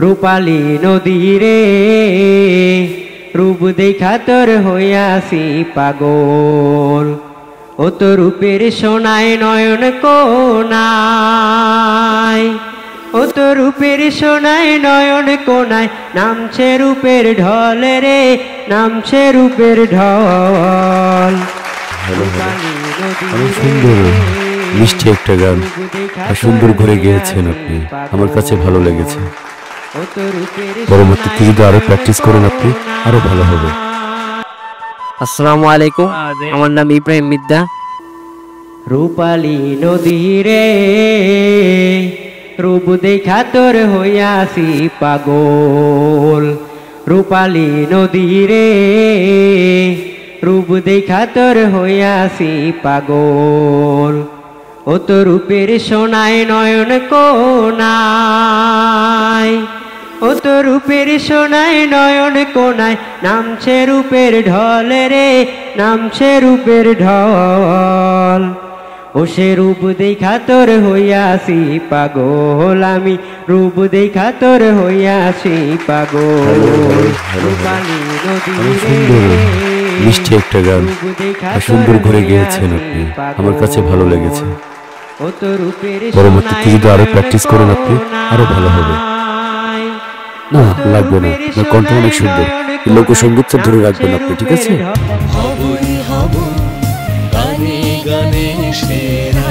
রূপালী নদী রে রূপ দেখা তোর হইয়াছি পাগল। ও তো রূপের সোনায় নয়ন কোনায়, ও তো রূপের সোনায় নয়ন কোনায় নামছে রূপের ঢল রে, নামছে রূপের ঢল। অনেক সুন্দর মিষ্টি একটা গান, সুন্দর ঘরে গেয়েছেন আপনি, আমার কাছে ভালো লেগেছে। পরবর্তীতে যদি আরো প্র্যাকটিস করেন আপনি আরো ভালো হবে। আসসালামু আলাইকুম, আমার নাম ইব্রাহিম মিদ্দা। রূপালী নদী রে রূপ দেখা তোর হইয়াছি পাগল। রূপালী নদী রে রূপ দেখা তোর হইয়াছি পাগল। ও তো রূপের সোনায় নয়ন কোনায়, ও তো রূপের সোনায় নয়ন কোনায় নামছে রূপের ঢল রে, নামছে রূপের ঢল। ও সে রূপ দেখা তোর হইয়াছি পাগল, আমি রূপ দেখা তোর হইয়াছি পাগল। রূপালী নদী রে মিষ্টি একটা গান, সুন্দর ঘরে গেয়েছেন আপনি, আমার কাছে ভালো লেগেছে। পরবর্তীতে যদি আরো প্র্যাকটিস করেন আপনি আরো ভালো হবে। না লাগবে না, কণ্ঠ অনেক সুন্দর, লোকসঙ্গীতটা ধরে রাখবেন আপনি, ঠিক আছে? হবই হব গানে গানে সেরা।